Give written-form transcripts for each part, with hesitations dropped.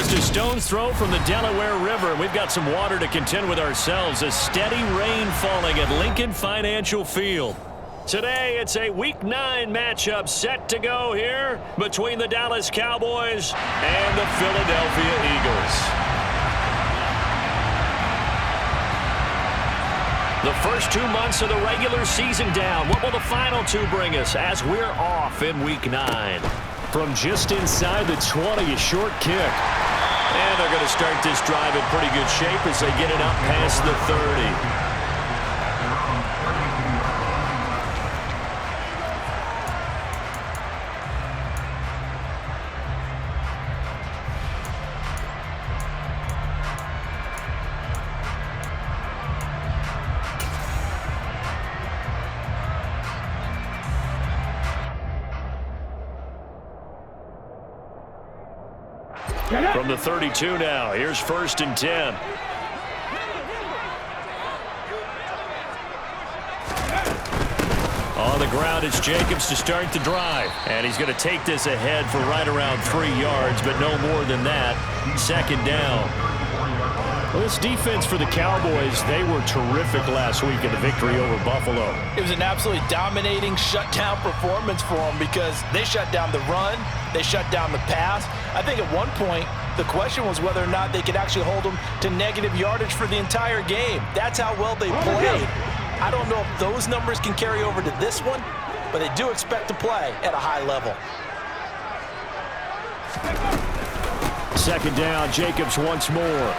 Just a stone's throw from the Delaware River, and we've got some water to contend with ourselves. A steady rain falling at Lincoln Financial Field. Today, it's a Week 9 matchup set to go here between the Dallas Cowboys and the Philadelphia Eagles. The first 2 months of the regular season down. What will the final 2 bring us as we're off in Week 9? From just inside the 20, a short kick. And they're going to start this drive in pretty good shape as they get it up past the 30. From the 32 now, here's 1st and 10. On the ground, it's Jacobs to start the drive. And he's going to take this ahead for right around 3 yards, but no more than that. 2nd down. Well, this defense for the Cowboys, they were terrific last week in the victory over Buffalo. It was an absolutely dominating shutdown performance for them because they shut down the run, they shut down the pass. I think at one point, the question was whether or not they could actually hold them to negative yardage for the entire game. That's how well they played. I don't know if those numbers can carry over to this one, but they do expect to play at a high level. 2nd down, Jacobs once more.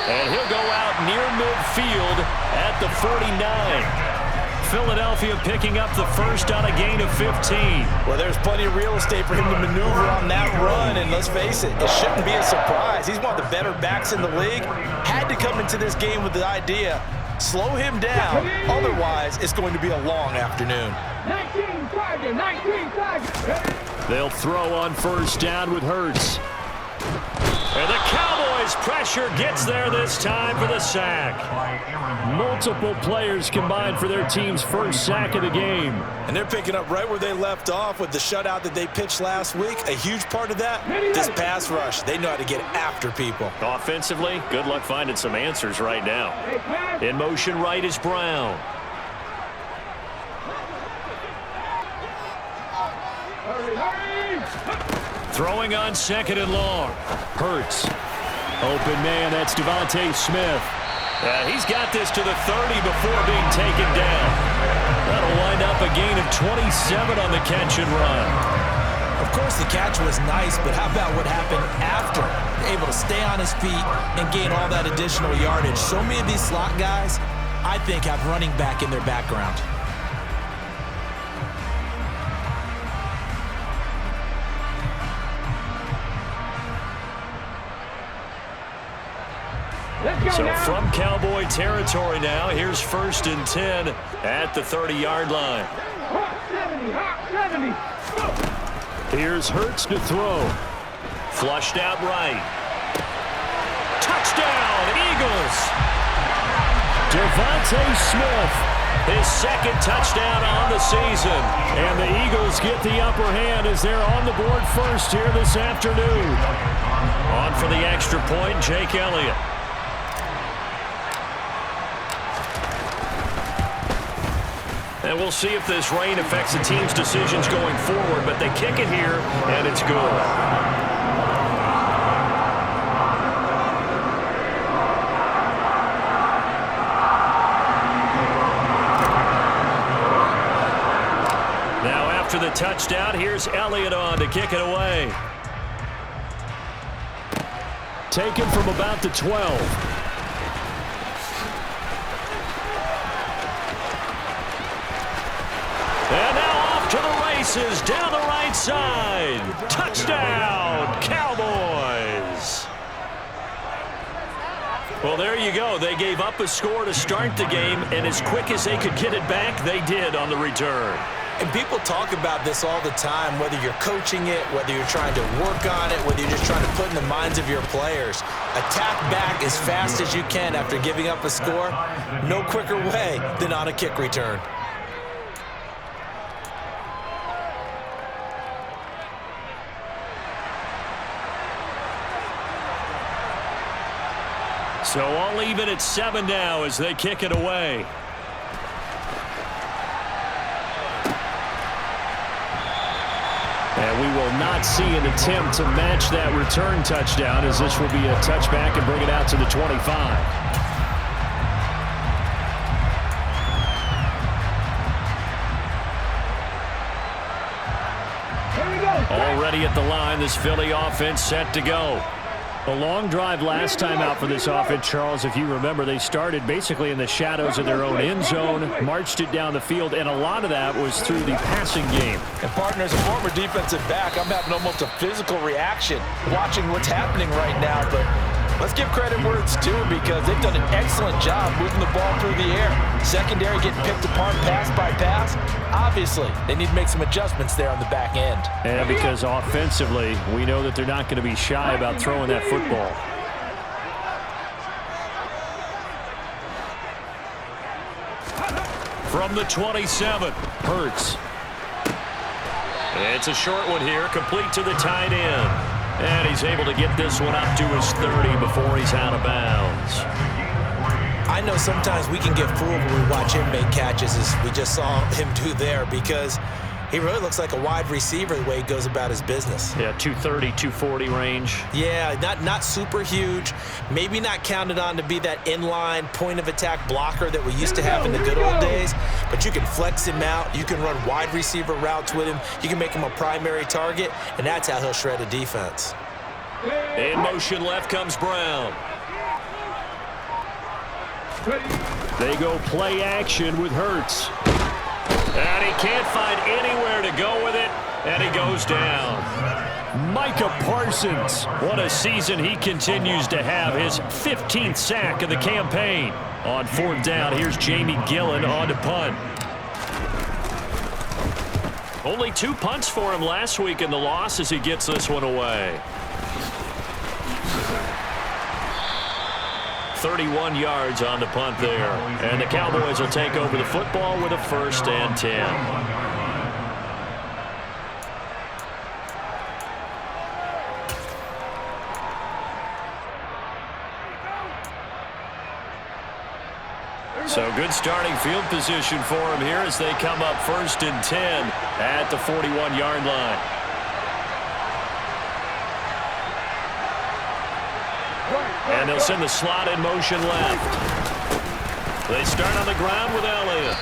And he'll go out near midfield at the 49. Philadelphia picking up the first on a gain of 15. Well, there's plenty of real estate for him to maneuver on that run, and let's face it, it shouldn't be a surprise. He's one of the better backs in the league. Had to come into this game with the idea, slow him down, otherwise it's going to be a long afternoon. 19 They'll throw on 1st down with Hurts. And the Cowboys pressure gets there this time for the sack. Multiple players combined for their team's first sack of the game. And they're picking up right where they left off with the shutout that they pitched last week. A huge part of that, this pass rush. They know how to get after people. Offensively, good luck finding some answers right now. In motion right is Brown. Throwing on 2nd and long. Hurts. Open man, that's Devontae Smith. He's got this to the 30 before being taken down. That'll wind up a gain of 27 on the catch and run. Of course, the catch was nice, but how about what happened after? Able to stay on his feet and gain all that additional yardage. So many of these slot guys, I think, have running back in their background. So from Cowboy territory now, here's 1st and 10 at the 30-yard line. Here's Hurts to throw. Flushed out right. Touchdown, Eagles! Devontae Smith, his 2nd touchdown on the season. And the Eagles get the upper hand as they're on the board first here this afternoon. On for the extra point, Jake Elliott. And we'll see if this rain affects the team's decisions going forward, but they kick it here, and it's good. Now after the touchdown, here's Elliott on to kick it away. Taken from about the 12. And now off to the races, down the right side. Touchdown, Cowboys. Well, there you go. They gave up a score to start the game, and as quick as they could get it back, they did on the return. And people talk about this all the time, whether you're coaching it, whether you're trying to work on it, whether you're just trying to put in the minds of your players. Attack back as fast as you can after giving up a score. No quicker way than on a kick return. So all even at 7 now as they kick it away. And we will not see an attempt to match that return touchdown, as this will be a touchback and bring it out to the 25. Already at the line, this Philly offense set to go. A long drive last time out for this offense, Charles. If you remember, they started basically in the shadows of their own end zone, marched it down the field, and a lot of that was through the passing game. And partner, as a former defensive back, I'm having almost a physical reaction watching what's happening right now. But let's give credit where it's due, because they've done an excellent job moving the ball through the air. Secondary getting picked apart pass by pass. Obviously, they need to make some adjustments there on the back end. And because offensively, we know that they're not going to be shy about throwing that football. From the 27, Hurts. It's a short one here, complete to the tight end. And he's able to get this one up to his 30 before he's out of bounds. I know sometimes we can get fooled when we watch him make catches, as we just saw him do there, because he really looks like a wide receiver the way he goes about his business. Yeah, 230, 240 range. Yeah, not super huge. Maybe not counted on to be that inline point-of-attack blocker that we used to have in the good old days, but you can flex him out. You can run wide receiver routes with him. You can make him a primary target, and that's how he'll shred a defense. In motion left comes Brown. They go play action with Hurts. And he can't find anywhere to go with it, and he goes down. Micah Parsons, what a season he continues to have. His 15th sack of the campaign. On 4th down, here's Jamie Gillen on to punt. Only 2 punts for him last week in the loss as he gets this one away. 31 yards on the punt there. And the Cowboys will take over the football with a 1st and 10. So good starting field position for him here as they come up 1st and 10 at the 41-yard line. And they'll send the slot in motion left. They start on the ground with Elliott.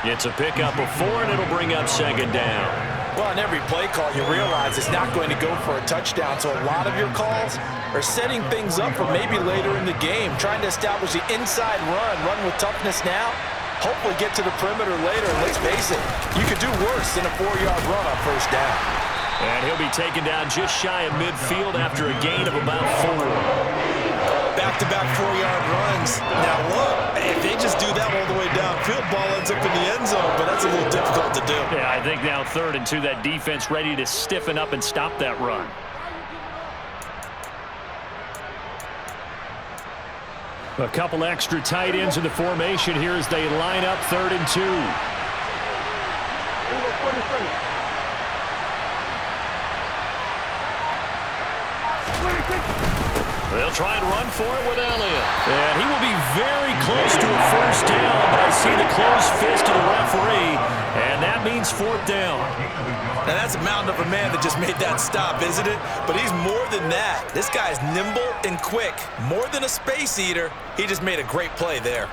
It's a pickup of 4, and it'll bring up 2nd down. Well, on every play call, you realize it's not going to go for a touchdown, so a lot of your calls are setting things up for maybe later in the game, trying to establish the inside run with toughness now, hopefully get to the perimeter later. And let's face it, you could do worse than a 4-yard run on 1st down. And he'll be taken down just shy of midfield after a gain of about 4. Back-to-back 4-yard runs. Now look, if they just do that all the way downfield, ball ends up in the end zone, but that's a little difficult to do. Yeah, I think now 3rd and 2, that defense ready to stiffen up and stop that run. A couple extra tight ends in the formation here as they line up 3rd and 2. They'll try and run for it with Elliott. And he will be very close to a 1st down, but I see the closed fist of the referee, and that means 4th down. Now that's a mountain of a man that just made that stop, isn't it? But he's more than that. This guy's nimble and quick. More than a space eater, he just made a great play there.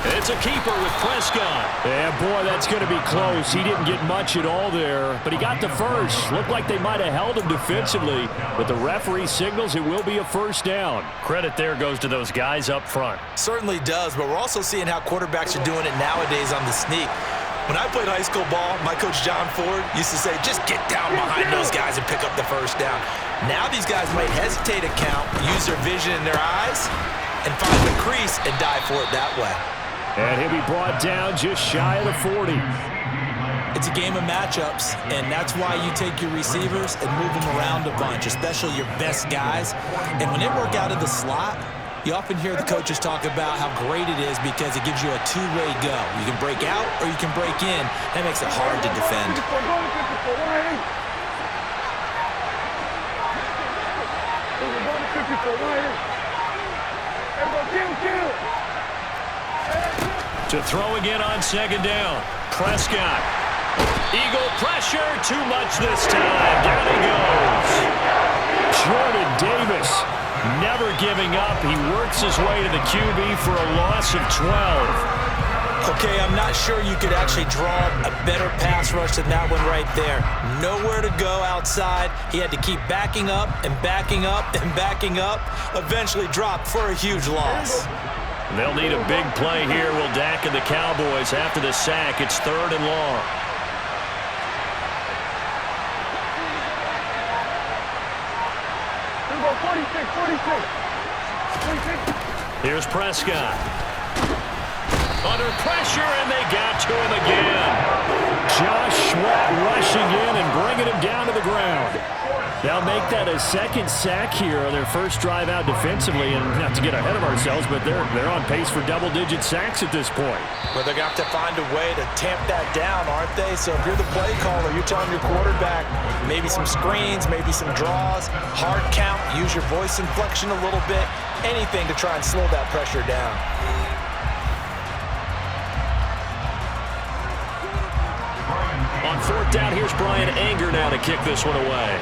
It's a keeper with Prescott. Yeah, boy, that's going to be close. He didn't get much at all there, but he got the first. Looked like they might have held him defensively, but the referee signals it will be a 1st down. Credit there goes to those guys up front. Certainly does, but we're also seeing how quarterbacks are doing it nowadays on the sneak. When I played high school ball, my coach John Ford used to say, just get down behind those guys and pick up the 1st down. Now these guys might hesitate to count, use their vision in their eyes, and find the crease and dive for it that way. And he'll be brought down just shy of the 40. It's a game of matchups, and that's why you take your receivers and move them around a bunch, especially your best guys. And when they work out of the slot, You often hear the coaches talk about how great it is because it gives you a two-way go. You can break out or you can break in. That makes it hard to defend. To throw again on second down. Prescott. Eagle pressure. Too much this time. Down he goes. Jordan Davis never giving up. He works his way to the QB for a loss of 12. Okay, I'm not sure you could actually draw a better pass rush than that one right there. Nowhere to go outside. He had to keep backing up and backing up and backing up. Eventually dropped for a huge loss. They'll need a big play here, will Dak and the Cowboys after the sack. It's 3rd and long. Here's Prescott. Under pressure, and they got to him again. Josh Sweat rushing in and bringing him down to the ground. They'll make that a second sack here on their first drive out defensively, and not to get ahead of ourselves, but they're on pace for double-digit sacks at this point. Well, they're going to have to find a way to tamp that down, aren't they? So if you're the play caller, you're telling your quarterback maybe some screens, maybe some draws, hard count, use your voice inflection a little bit, anything to try and slow that pressure down. On 4th down, here's Brian Anger now to kick this one away.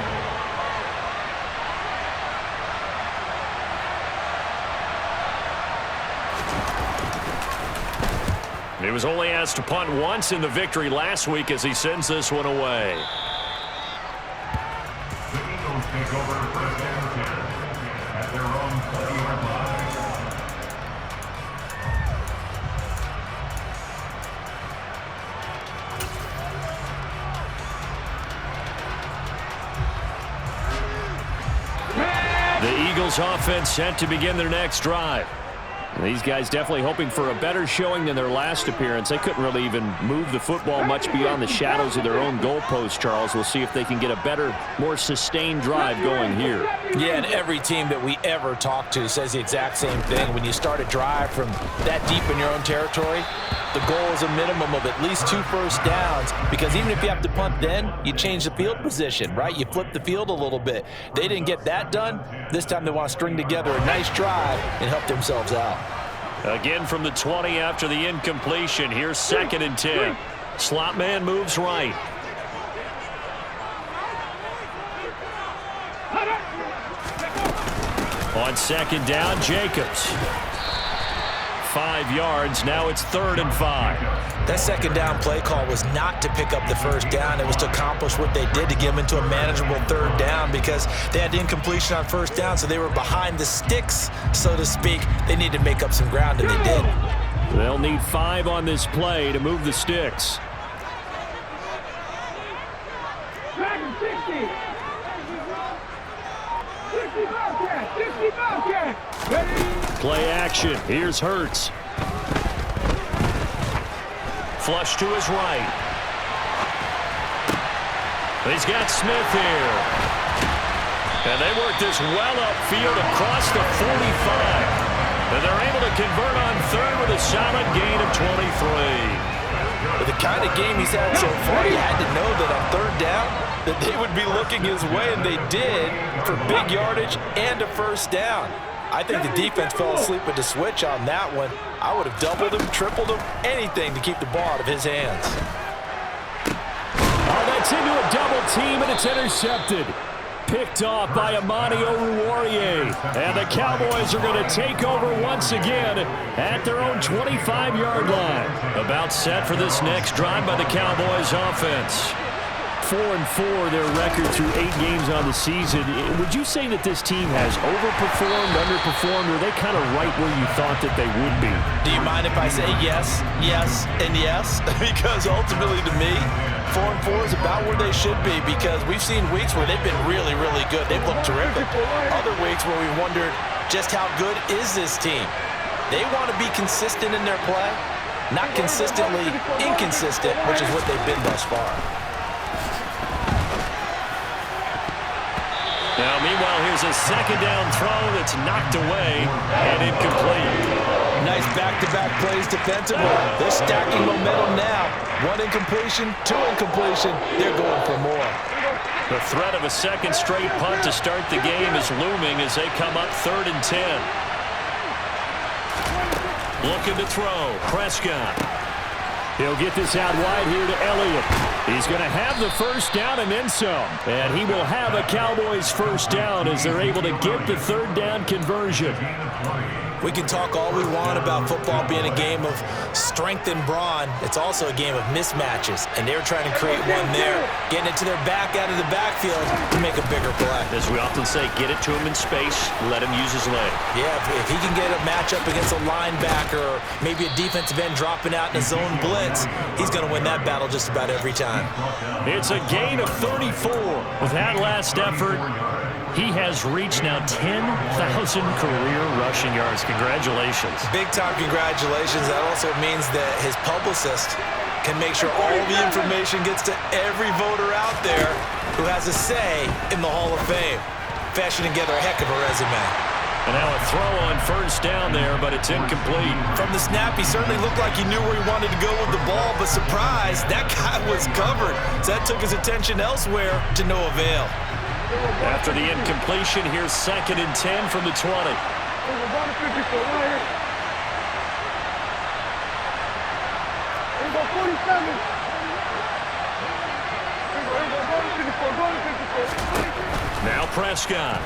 He was only asked to punt once in the victory last week as he sends this one away. The Eagles take over first and 10 at their own 20-yard line. The Eagles offense set to begin their next drive. These guys definitely hoping for a better showing than their last appearance. They couldn't really even move the football much beyond the shadows of their own goalpost, Charles. We'll see if they can get a better, more sustained drive going here. Yeah, and every team that we ever talk to says the exact same thing. When you start a drive from that deep in your own territory, the goal is a minimum of at least 2 first downs, because even if you have to punt then, you change the field position, right? You flip the field a little bit. They didn't get that done. This time they want to string together a nice drive and help themselves out. Again from the 20 after the incompletion. Here's 2nd and 10. Slot man moves right. On 2nd down, Jacobs. 5 yards. Now it's 3rd and 5. That 2nd down play call was not to pick up the first down. It was to accomplish what they did to get them into a manageable 3rd down, because they had incompletion on 1st down, so they were behind the sticks, so to speak. They needed to make up some ground, and they did. They'll need 5 on this play to move the sticks. Play action. Here's Hurts. Flush to his right. He's got Smith here. And they work this well upfield across the 45. And they're able to convert on 3rd with a solid gain of 23. With the kind of game he's had so far, you had to know that on 3rd down that they would be looking his way, and they did, for big yardage and a first down. I think the defense fell asleep at the switch on that one. I would have doubled him, tripled him, anything to keep the ball out of his hands. Oh, that's into a double team, and it's intercepted. Picked off by Amani Oruwariye. And the Cowboys are going to take over once again at their own 25-yard line. About set for this next drive by the Cowboys offense. 4-4 their record through 8 games on the season. Would you say that this team has overperformed, underperformed, or are they kind of right where you thought that they would be? Do you mind if I say yes, yes, and yes? Because ultimately to me, 4-4 is about where they should be, because we've seen weeks where they've been really, really good. They've looked terrific. Other weeks where we wondered just how good is this team. They want to be consistent in their play, not consistently inconsistent, which is what they've been thus far. Now, meanwhile, here's a second down throw that's knocked away and incomplete. Nice back-to-back plays defensively. They're stacking momentum now. One incompletion, two incompletion. They're going for more. The threat of a second straight punt to start the game is looming as they come up 3rd and 10. Looking to throw. Prescott. He'll get this out wide here to Elliott. He's going to have the first down and then some. And he will have a Cowboys first down as they're able to get the 3rd down conversion. We can talk all we want about football being a game of strength and brawn. It's also a game of mismatches, and they're trying to create one there, getting it to their back out of the backfield to make a bigger play. As we often say, get it to him in space, let him use his leg. Yeah, if he can get a matchup against a linebacker or maybe a defensive end dropping out in a zone blitz, he's going to win that battle just about every time. It's a gain of 34. With that last effort, he has reached now 10,000 career rushing yards. Congratulations. Big-time congratulations. That also means that his publicist can make sure all the information gets to every voter out there who has a say in the Hall of Fame. Fashioning together a heck of a resume. And now a throw on first down there, but it's incomplete. From the snap, he certainly looked like he knew where he wanted to go with the ball, but surprise, that guy was covered. So that took his attention elsewhere to no avail. After the incompletion, here's 2nd and 10 from the 20. Now Prescott.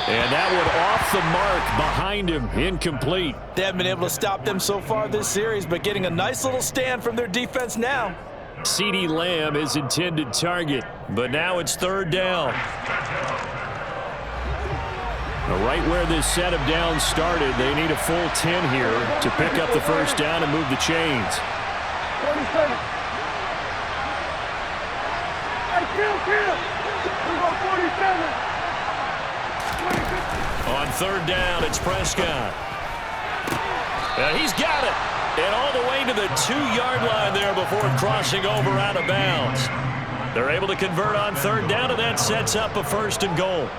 And that one off the mark behind him, incomplete. They haven't been able to stop them so far this series, but getting a nice little stand from their defense now. CeeDee Lamb is intended target, but now it's 3rd down. Right where this set of downs started, they need a full 10 here to pick up the first down and move the chains. On 3rd down, it's Prescott. He's got it. And all the way to the 2-yard line there before crossing over out of bounds. They're able to convert on 3rd down, and that sets up a 1st and goal.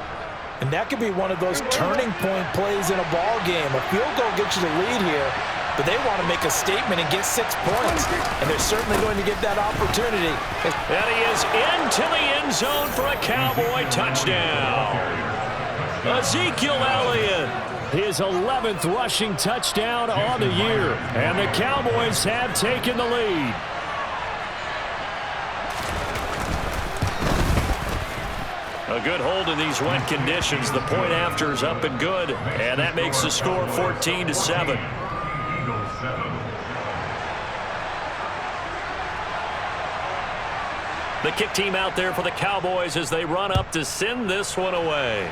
And that could be one of those turning point plays in a ball game. A field goal gets you the lead here, but they want to make a statement and get 6 points. And they're certainly going to get that opportunity. And he is into the end zone for a Cowboy touchdown. Ezekiel Elliott. His 11th rushing touchdown on the year. And the Cowboys have taken the lead. A good hold in these wet conditions. The point after is up and good. And that makes the score 14-7. The kick team out there for the Cowboys as they run up to send this one away.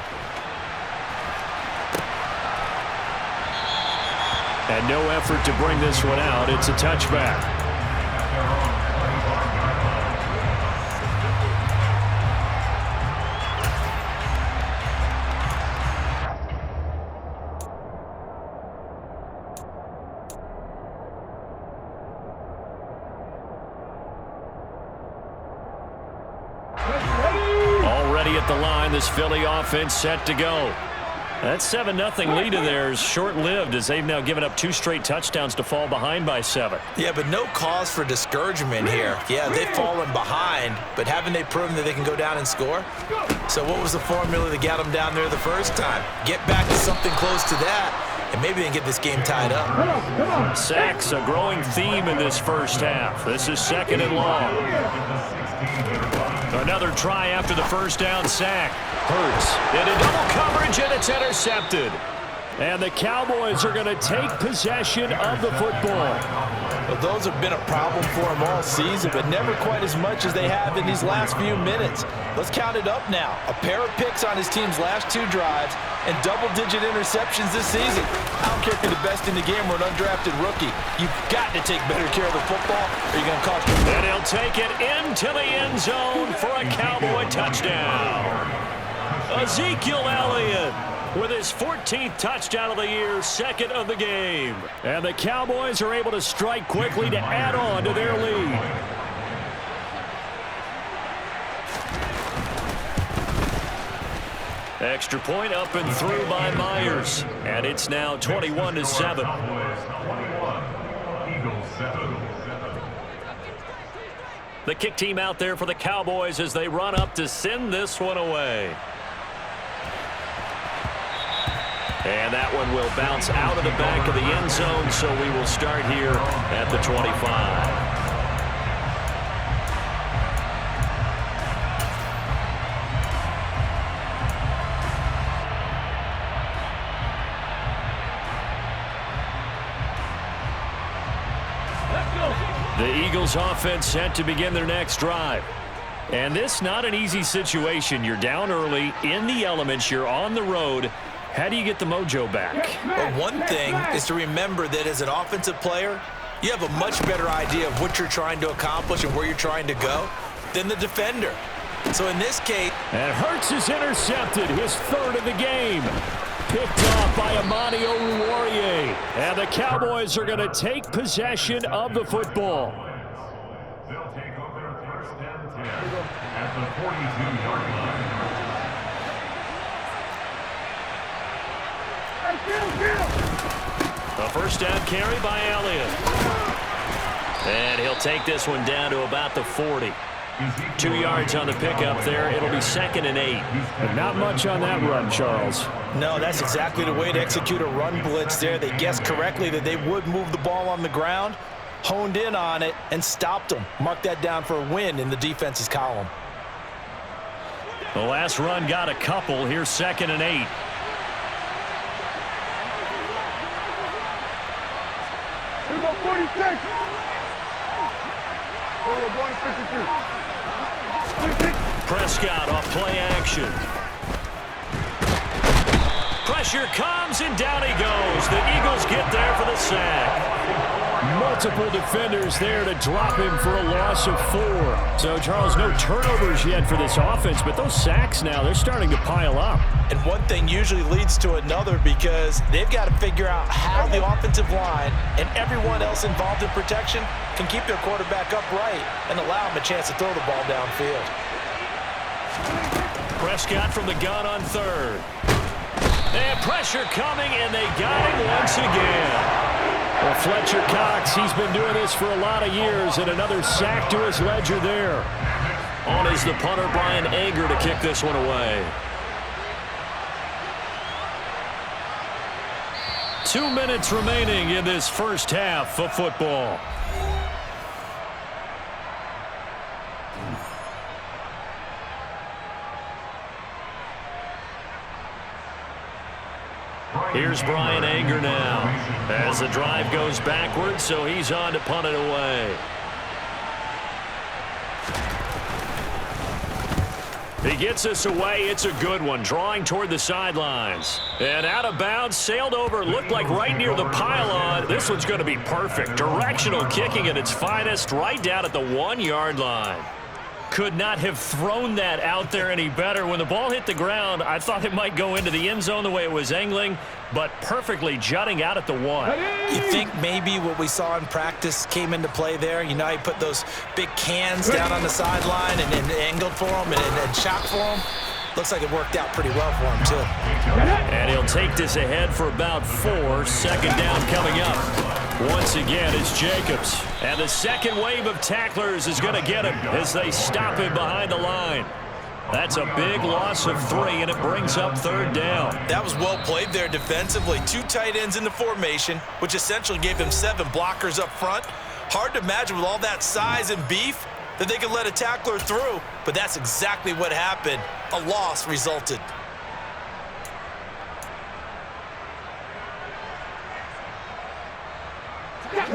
And no effort to bring this one out. It's a touchback. Already at the line, this Philly offense set to go. That 7-0 lead of theirs short-lived as they've now given up 2 straight touchdowns to fall behind by 7. Yeah, but no cause for discouragement here. Yeah, they've fallen behind, but haven't they proven that they can go down and score? So what was the formula that got them down there the first time? Get back to something close to that, and maybe they can get this game tied up. Sacks, a growing theme in this first half. This is 2nd and long. Another try after the first down sack. Hurts into double coverage, and it's intercepted. And the Cowboys are going to take possession of the football. Well, those have been a problem for them all season, but never quite as much as they have in these last few minutes. Let's count it up now. A pair of picks on his team's last 2 drives and double-digit interceptions this season. I don't care if you're the best in the game or an undrafted rookie. You've got to take better care of the football or you're going to cost them. And he'll take it into the end zone for a Cowboy touchdown. Ezekiel Elliott with his 14th touchdown of the year, 2nd of the game. And the Cowboys are able to strike quickly to add on to their lead. Extra point up and through by Myers. And it's now 21-7. The kick team out there for the Cowboys as they run up to send this one away. And that one will bounce out of the back of the end zone, so we will start here at the 25. The Eagles offense set to begin their next drive. And this not an easy situation. You're down early, in the elements, you're on the road. How do you get the mojo back? Well, one thing is to remember that as an offensive player, you have a much better idea of what you're trying to accomplish and where you're trying to go than the defender. So in this case... And Hurts is intercepted, his third of the game. Picked off by Amani Oruwariye. And the Cowboys are going to take possession of the football. They'll take over first and 10 at the 42-yard line. A first down carry by Elliott. And he'll take this one down to about the 40. 2 yards on the pickup there. It'll be 2nd and 8. But not much on that run, Charles. No, that's exactly the way to execute a run blitz there. They guessed correctly that they would move the ball on the ground, honed in on it, and stopped them. Mark that down for a win in the defense's column. The last run got a couple. Here's 2nd and 8. Here we go, 46. Oh, going 52. Prescott off play action. Pressure comes, and down he goes. The Eagles get there for the sack. Multiple defenders there to drop him for a loss of 4. So, Charles, no turnovers yet for this offense, but those sacks now, they're starting to pile up. And one thing usually leads to another because they've got to figure out how the offensive line and everyone else involved in protection can keep their quarterback upright and allow him a chance to throw the ball downfield. Prescott from the gun on 3rd. And pressure coming, and they got him once again. Well, Fletcher Cox, he's been doing this for a lot of years, and another sack to his ledger there. On is the punter, Brian Anger, to kick this one away. 2 minutes remaining in this first half of football. Here's Brian Anger now as the drive goes backwards, so he's on to punt it away. He gets this away. It's a good one, drawing toward the sidelines. And out of bounds, sailed over, looked like right near the pylon. This one's going to be perfect. Directional kicking at its finest, right down at the 1-yard line. Could not have thrown that out there any better. When the ball hit the ground, I thought it might go into the end zone the way it was angling, but perfectly jutting out at the 1. You think maybe what we saw in practice came into play there? You know, he put those big cans down on the sideline and angled for them and shot for them. Looks like it worked out pretty well for him, too. And he'll take this ahead for about 4. 2nd down coming up. Once again, it's Jacobs. And the second wave of tacklers is going to get him as they stop him behind the line. That's a big loss of 3, and it brings up 3rd down. That was well played there defensively. 2 tight ends in the formation, which essentially gave them 7 blockers up front. Hard to imagine with all that size and beef that they could let a tackler through, but that's exactly what happened. A loss resulted.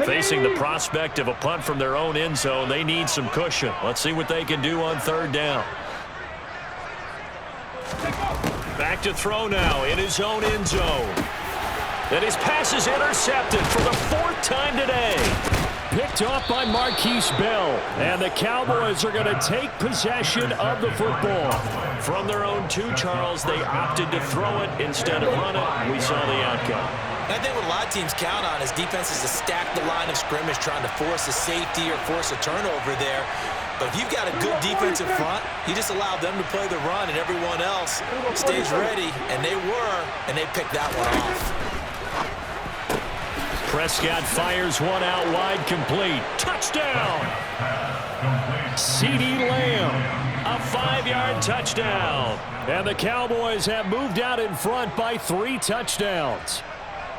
Facing the prospect of a punt from their own end zone, they need some cushion. Let's see what they can do on 3rd down. Back to throw now in his own end zone. And his pass is intercepted for the 4th time today. Picked off by Marquise Bell. And the Cowboys are going to take possession of the football. From their own 2, Charles, they opted to throw it instead of run it. We saw the outcome. I think what a lot of teams count on is defenses to stack the line of scrimmage, trying to force a safety or force a turnover there. But if you've got a good defensive front, you just allow them to play the run, and everyone else stays ready, and they were, and they picked that one off. Prescott fires one out wide, complete. Touchdown! CeeDee Lamb, a 5-yard touchdown. And the Cowboys have moved out in front by 3 touchdowns.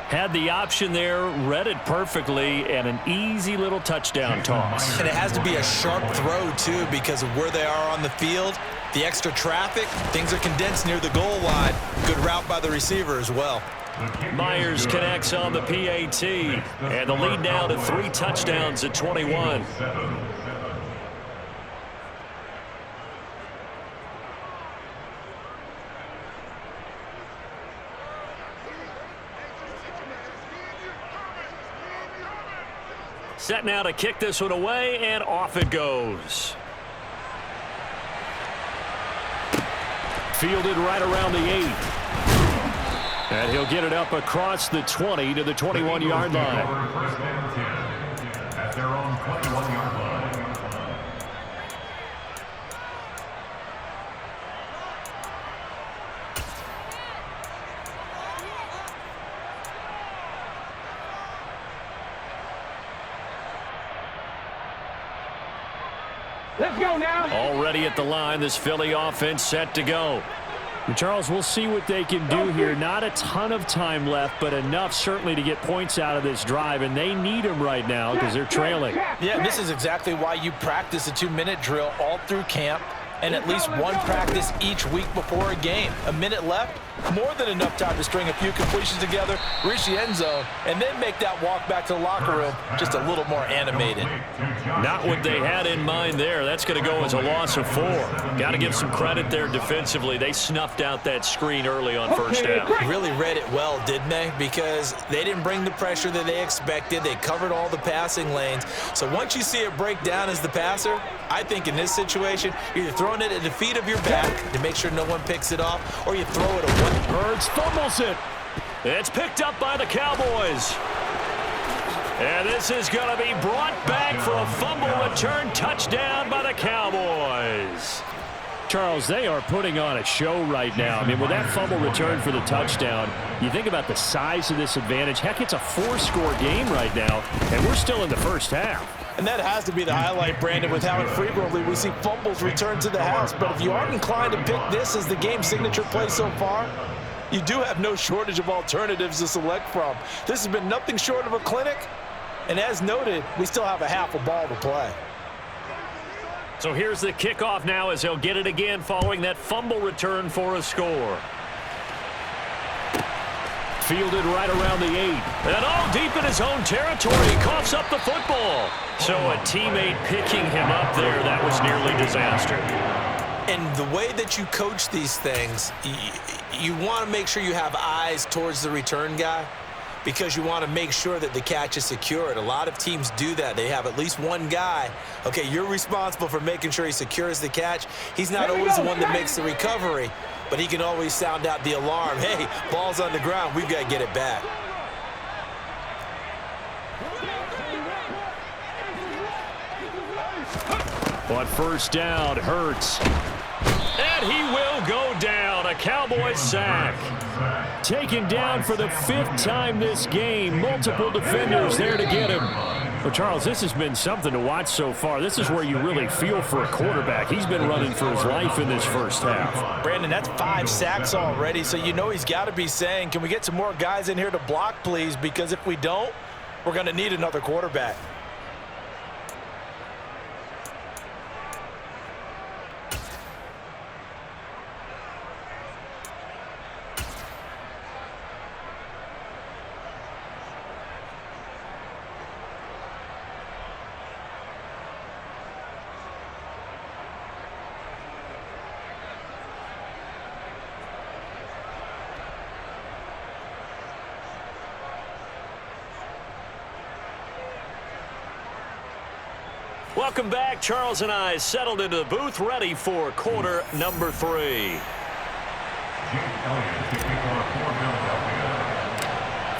Had the option there, read it perfectly, and an easy little touchdown toss. And it has to be a sharp throw, too, because of where they are on the field. The extra traffic, things are condensed near the goal line. Good route by the receiver as well. Myers connects on the PAT, and the lead now to 3 touchdowns at 21. Set now to kick this one away, and off it goes. Fielded right around the 8. And he'll get it up across the 20 to the 21-yard line. First and 10 at their own 21-yard line. Let's go now. Already at the line, this Philly offense set to go. And Charles, we'll see what they can do here. Not a ton of time left, but enough certainly to get points out of this drive, and they need them right now because they're trailing. Yeah, this is exactly why you practice a 2-minute drill all through camp and at least one practice each week before a game. A minute left, more than enough time to string a few completions together, reach the end zone, and then make that walk back to the locker room just a little more animated. Not what they had in mind there. That's going to go as a loss of 4. Got to give some credit there defensively. They snuffed out that screen early on first down. Really read it well, didn't they? Because they didn't bring the pressure that they expected. They covered all the passing lanes. So once you see it break down as the passer, I think in this situation, you're either throwing it at the feet of your back to make sure no one picks it off, or you throw it away. Hurts fumbles it. It's picked up by the Cowboys. And this is going to be brought back for a fumble return touchdown by the Cowboys. Charles, they are putting on a show right now. I mean, with that fumble return for the touchdown, you think about the size of this advantage. Heck, it's a 4-score game right now, and we're still in the first half. And that has to be the highlight, Brandon, with how infrequently we see fumbles return to the house. But if you aren't inclined to pick this as the game signature play so far, you do have no shortage of alternatives to select from. This has been nothing short of a clinic. And as noted, we still have a half a ball to play. So here's the kickoff now as he'll get it again following that fumble return for a score. Fielded right around the 8. And all deep in his own territory, he coughs up the football. So a teammate picking him up there, that was nearly disaster. And the way that you coach these things, you want to make sure you have eyes towards the return guy because you want to make sure that the catch is secured. A lot of teams do that. They have at least one guy. Okay, you're responsible for making sure he secures the catch. He's not always the one that makes the recovery, but he can always sound out the alarm. Hey, ball's on the ground. We've got to get it back. But first down, Hurts. And he will go down. A Cowboys sack. Taken down for the 5th time this game. Multiple defenders there to get him. Well, Charles, this has been something to watch so far. This is where you really feel for a quarterback. He's been running for his life in this first half. Brandon, that's 5 sacks already, so you know he's got to be saying, can we get some more guys in here to block, please? Because if we don't, we're going to need another quarterback. Welcome back. Charles and I settled into the booth, ready for quarter number 3.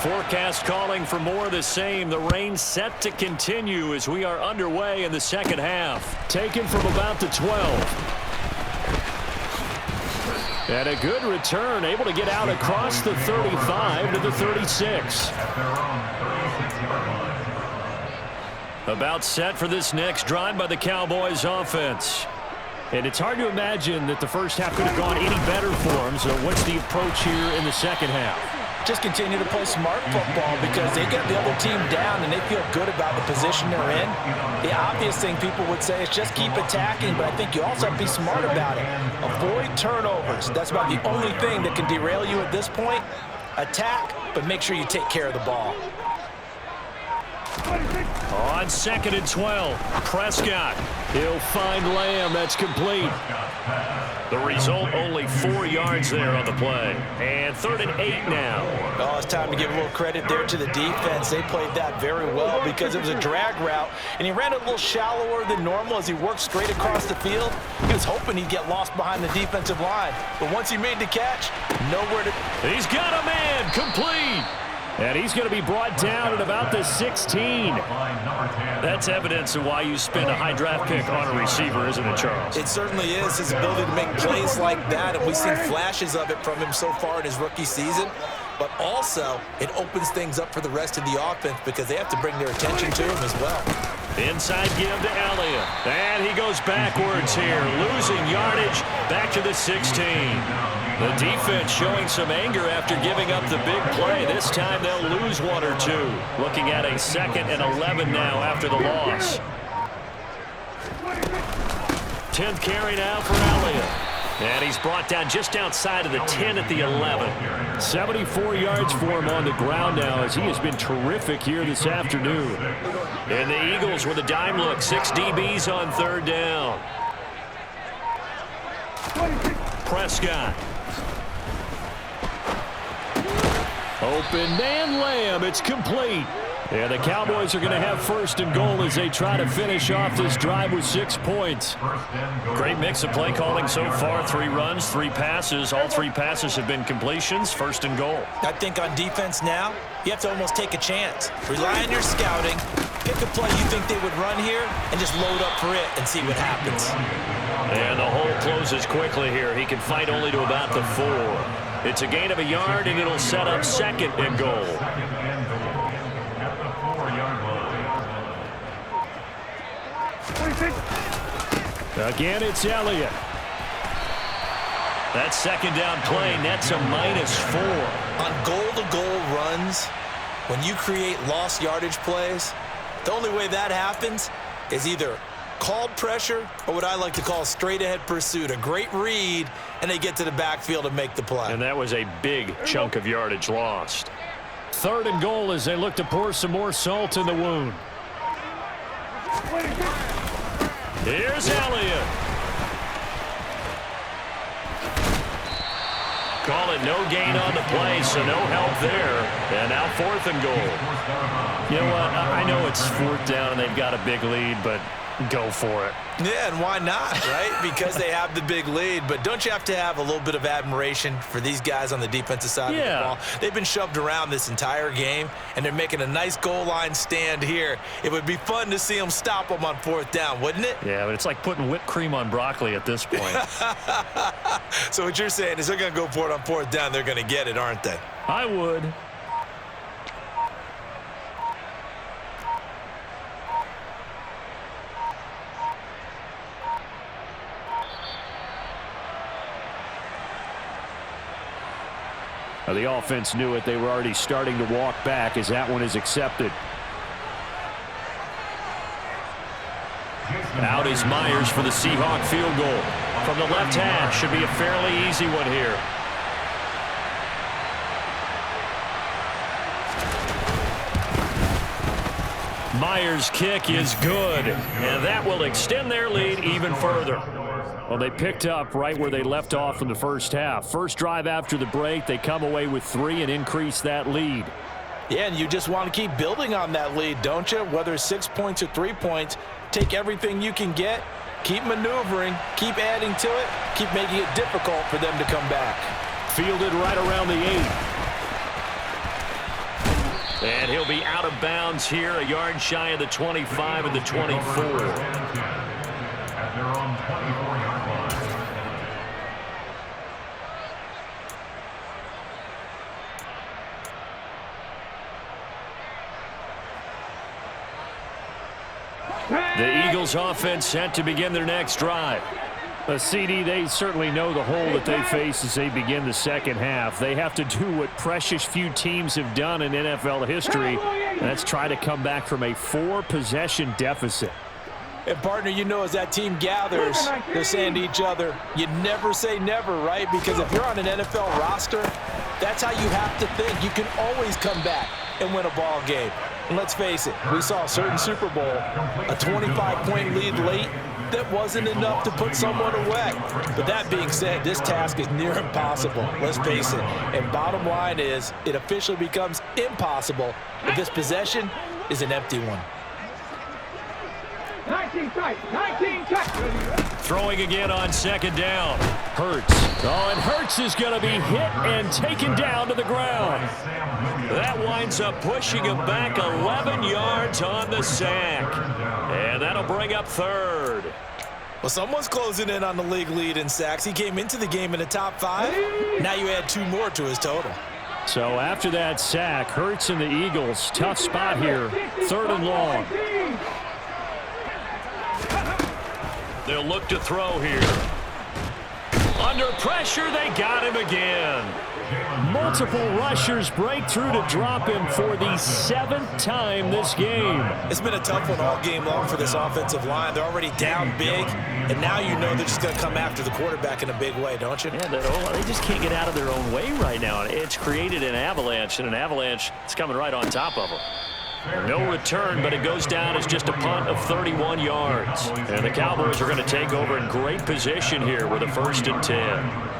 forecast calling for more of the same. The rain set to continue as we are underway in the second half. Taken from about the 12. And a good return, able to get out across the 35 to the 36. About set for this next drive by the Cowboys offense. And it's hard to imagine that the first half could have gone any better for them. So what's the approach here in the second half? Just continue to play smart football because they get the other team down and they feel good about the position they're in. The obvious thing people would say is just keep attacking, but I think you also have to be smart about it. Avoid turnovers. That's about the only thing that can derail you at this point. Attack, but make sure you take care of the ball. On 2nd and 12, Prescott. He'll find Lamb. That's complete. The result, only 4 yards there on the play. And 3rd and 8 now. Oh, it's time to give a little credit there to the defense. They played that very well because it was a drag route, and he ran it a little shallower than normal as he worked straight across the field. He was hoping he'd get lost behind the defensive line. But once he made the catch, nowhere to... He's got a man, complete. And he's going to be brought down at about the 16. That's evidence of why you spend a high draft pick on a receiver, isn't it, Charles? It certainly is. His ability to make plays like that, and we've seen flashes of it from him so far in his rookie season. But also, it opens things up for the rest of the offense because they have to bring their attention to him as well. Inside give to Elliott. And he goes backwards here, losing yardage back to the 16. The defense showing some anger after giving up the big play. This time they'll lose 1 or 2. Looking at a 2nd and 11 now after the loss. 10th carry now for Elliott. And he's brought down just outside of the 10 at the 11. 74 yards for him on the ground now as he has been terrific here this afternoon. And the Eagles with a dime look. 6 DBs on 3rd down. Prescott. Open man, Lamb. It's complete. And the Cowboys are going to have 1st and goal as they try to finish off this drive with 6 points. Great mix of play calling so far. 3 runs, 3 passes. All 3 passes have been completions. 1st and goal. I think on defense now, you have to almost take a chance. Rely on your scouting. Pick a play you think they would run here and just load up for it and see what happens. And the hole closes quickly here. He can fight only to about the 4. It's a gain of a yard, and it'll set up 2nd and goal. Again, it's Elliott. That 2nd down play nets a -4. On goal-to-goal runs, when you create lost yardage plays, the only way that happens is either called pressure or what I like to call straight-ahead pursuit. A great read, and they get to the backfield and make the play. And that was a big chunk of yardage lost. 3rd and goal as they look to pour some more salt in the wound. Here's Elliott. Call it no gain on the play, so no help there. And now 4th and goal. You know what? I know it's 4th down and they've got a big lead, but go for it. Yeah, and why not, right? Because they have the big lead. But don't you have to have a little bit of admiration for these guys on the defensive side of the ball? They've been shoved around this entire game, and they're making a nice goal line stand here. It would be fun to see them stop them on 4th down, wouldn't it? Yeah, but it's like putting whipped cream on broccoli at this point. So what you're saying is they're going to go for it on 4th down. They're going to get it, aren't they? I would. Now the offense knew it. They were already starting to walk back as that one is accepted. Out is Myers for the Seahawk field goal. From the left hash, should be a fairly easy one here. Myers' kick is good, and that will extend their lead even further. Well, they picked up right where they left off in the first half. First drive after the break, they come away with 3 and increase that lead. Yeah, and you just want to keep building on that lead, don't you? Whether it's 6 points or 3 points, take everything you can get, keep maneuvering, keep adding to it, keep making it difficult for them to come back. Fielded right around the 8. And he'll be out of bounds here, a yard shy of the 25 and the 24. At their own 24-yard line. The Eagles offense set to begin their next drive. CD, they certainly know the hole that they face as they begin the second half. They have to do what precious few teams have done in NFL history, and that's try to come back from a 4-possession deficit. And, partner, you know, as that team gathers, they're saying to each other, you never say never, right? Because if you're on an NFL roster, that's how you have to think. You can always come back and win a ball game. And let's face it, we saw a certain Super Bowl, a 25-point lead late, that wasn't enough to put someone away. But that being said, this task is near impossible. Let's face it. And bottom line is, it officially becomes impossible if this possession is an empty one. 19 tight, 19 tight. Throwing again on second down. Hurts. Oh, and Hurts is going to be hit and taken down to the ground. That winds up pushing him back 11 yards on the sack. And that'll bring up third. Well, someone's closing in on the league lead in sacks. He came into the game in the top 5. Now you add 2 more to his total. So after that sack, Hurts and the Eagles, tough spot here, 3rd and long. They'll look to throw here. Under pressure, they got him again. Multiple rushers break through to drop him for the 7th time this game. It's been a tough one all game long for this offensive line. They're already down big, and now you know they're just going to come after the quarterback in a big way, don't you? Yeah, they just can't get out of their own way right now. It's created an avalanche, and an avalanche is coming right on top of them. No return, but it goes down as just a punt of 31 yards. And the Cowboys are going to take over in great position here with a 1st and 10.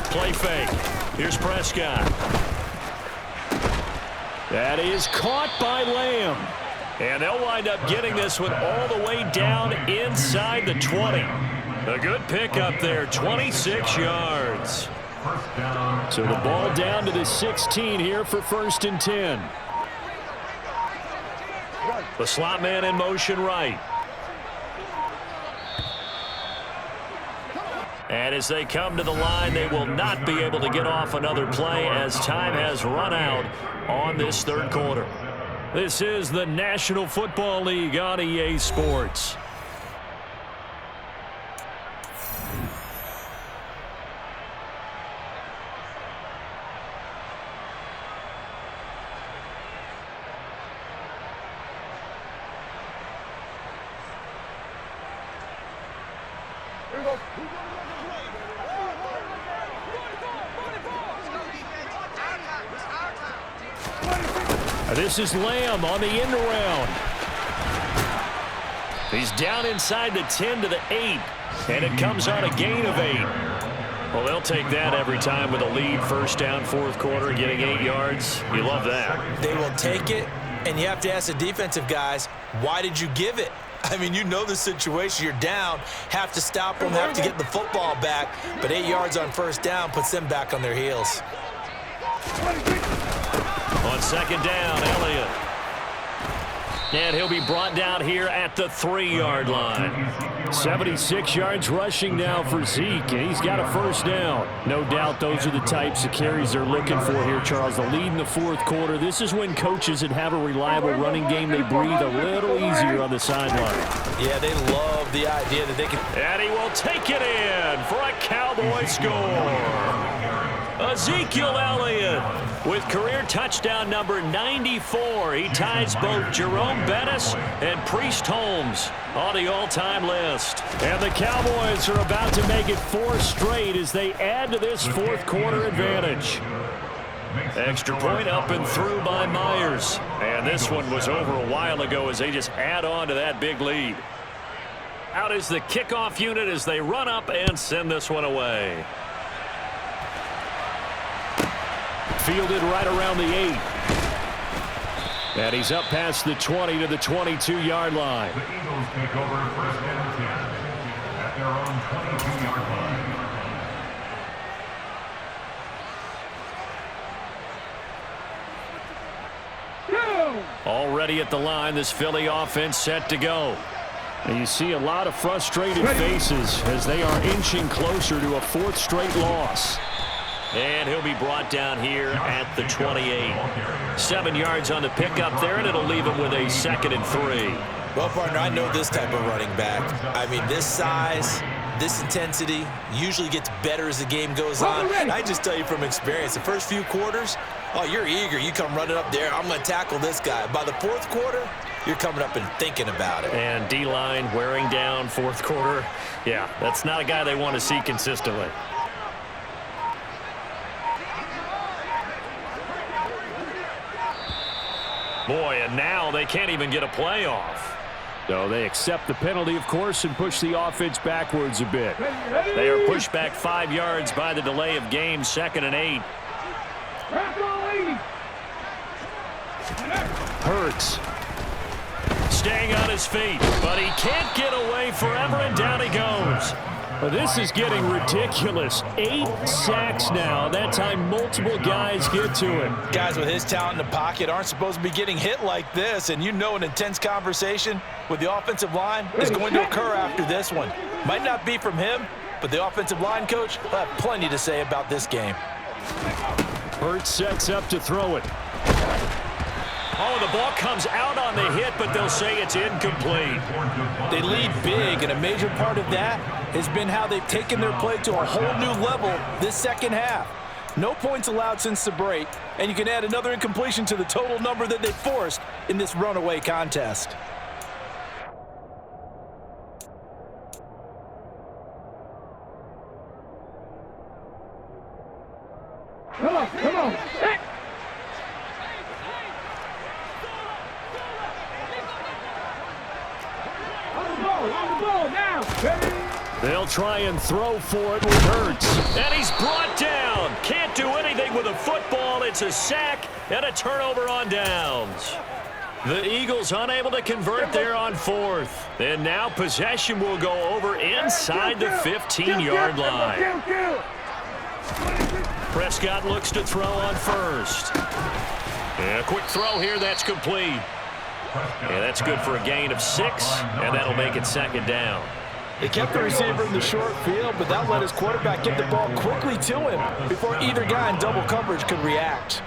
Play fake. Here's Prescott. That is caught by Lamb. And they'll wind up getting this one all the way down inside the 20. A good pickup there, 26 yards. So the ball down to the 16 here for 1st and 10. The slot man in motion right. And as they come to the line, they will not be able to get off another play as time has run out on this 3rd quarter. This is the National Football League on EA Sports. This is Lamb on the end around. He's down inside the 10 to the 8, and it comes on a gain of 8. Well, they'll take that every time with a lead. 1st down, 4th quarter, getting 8 yards. You love that. They will take it, and you have to ask the defensive guys, why did you give it? I mean, you know the situation. You're down, have to stop them, have to get the football back, but 8 yards on 1st down puts them back on their heels. On 2nd down, Elliott. And he'll be brought down here at the 3-yard line. 76 yards rushing now for Zeke, and he's got a 1st down. No doubt those are the types of carries they're looking for here, Charles. The lead in the 4th quarter. This is when coaches that have a reliable running game, they breathe a little easier on the sideline. Yeah, they love the idea that they can. And he will take it in for a Cowboy score. Ezekiel Elliott with career touchdown number 94. He ties both Jerome Bettis and Priest Holmes on the all-time list. And the Cowboys are about to make it 4 straight as they add to this 4th quarter advantage. Extra point up and through by Myers. And this one was over a while ago as they just add on to that big lead. Out is the kickoff unit as they run up and send this one away. Fielded right around the 8. And he's up past the 20 to the 22-yard line. The Eagles take over 1st and 10 at their own 22-yard line. Already at the line, this Philly offense set to go. And you see a lot of frustrated faces as they are inching closer to a 4th straight loss. And he'll be brought down here at the 28. 7 yards on the pickup there, and it'll leave him with a 2nd and 3. Well, partner, I know this type of running back. I mean, this size, this intensity usually gets better as the game goes on. And I just tell you from experience, the first few quarters, oh, you're eager. You come running up there. I'm going to tackle this guy. By the 4th quarter, you're coming up and thinking about it. And D-line wearing down 4th quarter. Yeah, that's not a guy they want to see consistently. Boy, and now they can't even get a play off. So they accept the penalty, of course, and push the offense backwards a bit. They are pushed back 5 yards by the delay of game, 2nd and 8. Hurts. Staying on his feet, but he can't get away forever, and down he goes. Well, this is getting ridiculous. 8 sacks now. That time multiple guys get to him. Guys with his talent in the pocket aren't supposed to be getting hit like this, and you know an intense conversation with the offensive line is going to occur after this one. Might not be from him, but the offensive line coach will have plenty to say about this game. Hurts sets up to throw it. Oh, the ball comes out on the hit, but they'll say it's incomplete. They lead big, and a major part of that has been how they've taken their play to a whole new level this 2nd half. No points allowed since the break, and you can add another incompletion to the total number that they forced in this runaway contest. Come on, come on. Hey. On the ball now. They'll try and throw for it with Hurts. And he's brought down. Can't do anything with a football. It's a sack and a turnover on downs. The Eagles unable to convert there on 4th. And now possession will go over inside the 15-yard line. Prescott looks to throw on 1st. And a quick throw here. That's complete. Yeah, that's good for a gain of 6, and that'll make it 2nd down. They kept the receiver in the short field, but that let his quarterback get the ball quickly to him before either guy in double coverage could react.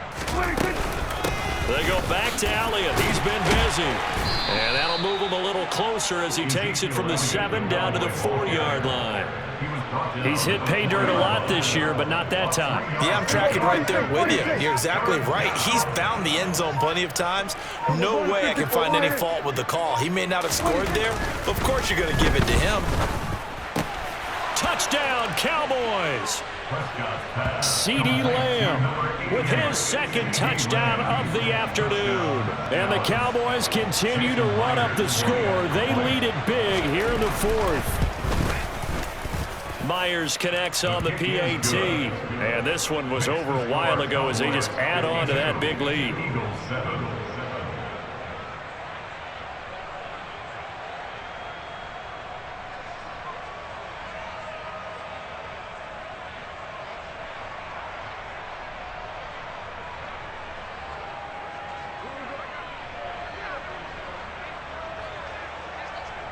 They go back to Elliott. He's been busy. And that'll move him a little closer as he takes it from the 7 down to the 4-yard line. He's hit pay dirt a lot this year, but not that time. Yeah, I'm tracking right there with you. You're exactly right. He's found the end zone plenty of times. No way I can find any fault with the call. He may not have scored there, but of course you're going to give it to him. Touchdown, Cowboys. CeeDee Lamb with his 2nd touchdown of the afternoon. And the Cowboys continue to run up the score. They lead it big here in the 4th. Myers connects on the PAT. And this one was over a while ago as they just add on to that big lead.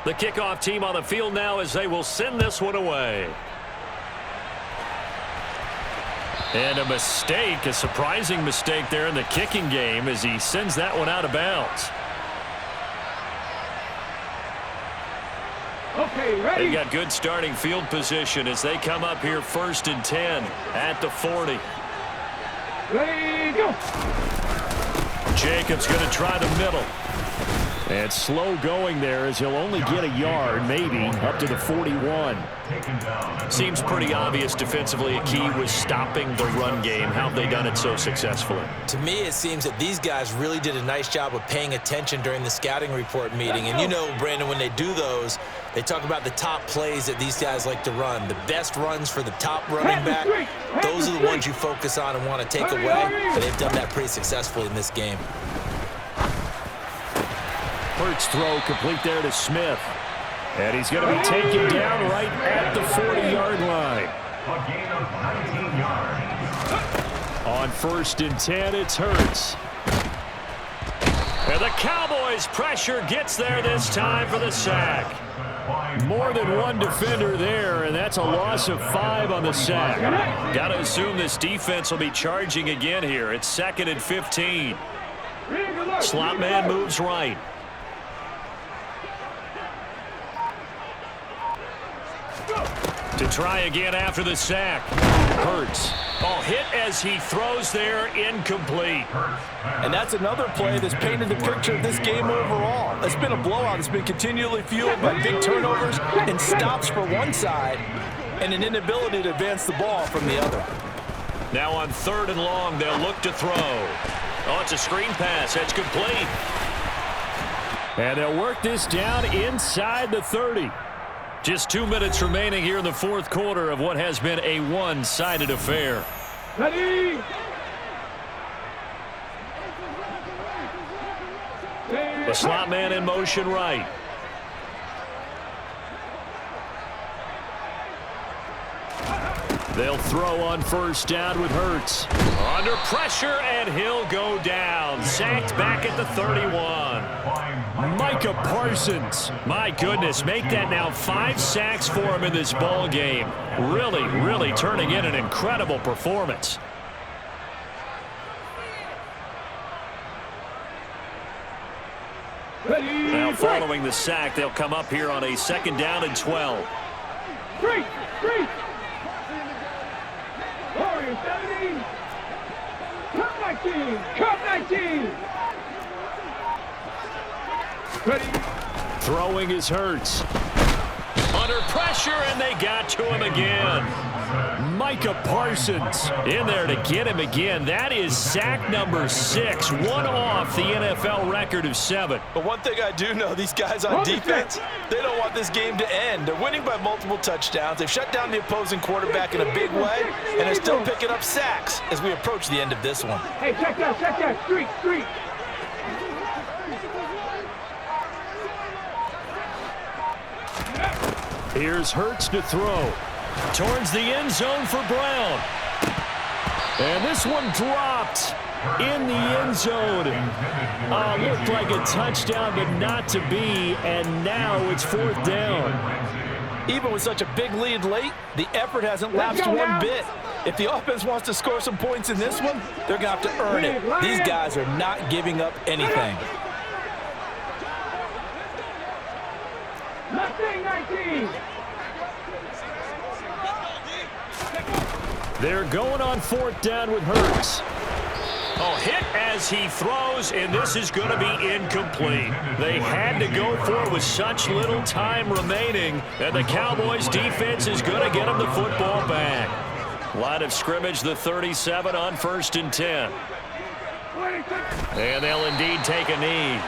The kickoff team on the field now as they will send this one away. And a mistake, a surprising mistake there in the kicking game as he sends that one out of bounds. Okay, ready? They've got good starting field position as they come up here 1st and 10 at the 40. Ready, go. Jacobs going to try the middle. And slow going there as he'll only get a yard, maybe, up to the 41. Seems pretty obvious defensively a key was stopping the run game. How have they done it so successfully? To me, it seems that these guys really did a nice job of paying attention during the scouting report meeting. And you know, Brandon, when they do those, they talk about the top plays that these guys like to run. The best runs for the top running back, those are the ones you focus on and want to take away. But they've done that pretty successfully in this game. Hurts throw complete there to Smith. And he's going to be taken down right at the 40-yard line. A gain of 19 yards. On 1st and 10, it's Hurts. And the Cowboys' pressure gets there this time for the sack. More than one defender there, and that's a loss of 5 on the sack. Got to assume this defense will be charging again here. It's 2nd and 15. Slot man moves right. To try again after the sack. Hurts. Oh, hit as he throws there, incomplete. And that's another play that's painted the picture of this game overall. It's been a blowout. It's been continually fueled by big turnovers and stops for one side and an inability to advance the ball from the other. Now on 3rd and long, they'll look to throw. Oh, it's a screen pass. That's complete. And they'll work this down inside the 30. Just 2 minutes remaining here in the 4th quarter of what has been a one-sided affair. Ready? The slot man in motion right. They'll throw on 1st down with Hurts. Under pressure, and he'll go down. Sacked back at the 31. Micah Parsons. My goodness, make that now 5 sacks for him in this ball game. Really, really turning in an incredible performance. Now following the sack, they'll come up here on a 2nd down and 12. Three. Warriors 17. Cup 19. Cup 19. Ready? Throwing is Hurts. Under pressure, and they got to him again. Micah Parsons in there to get him again. That is sack number 6, one off the NFL record of 7. But one thing I do know, these guys on defense, they don't want this game to end. They're winning by multiple touchdowns. They've shut down the opposing quarterback in a big way, and they're still picking up sacks as we approach the end of this one. Hey, check that. Street. Here's Hurts to throw. Towards the end zone for Brown. And this one dropped in the end zone. Looked like a touchdown, but not to be. And now it's 4th down. Even with such a big lead late, the effort hasn't lapsed one bit. If the offense wants to score some points in this one, they're going to have to earn it. These guys are not giving up anything. 19. They're going on 4th down with Hurts. Oh, hit as he throws, and this is going to be incomplete. They had to go for it with such little time remaining, and the Cowboys' defense is going to get them the football back. Line of scrimmage, the 37 on 1st and 10. And they'll indeed take a knee.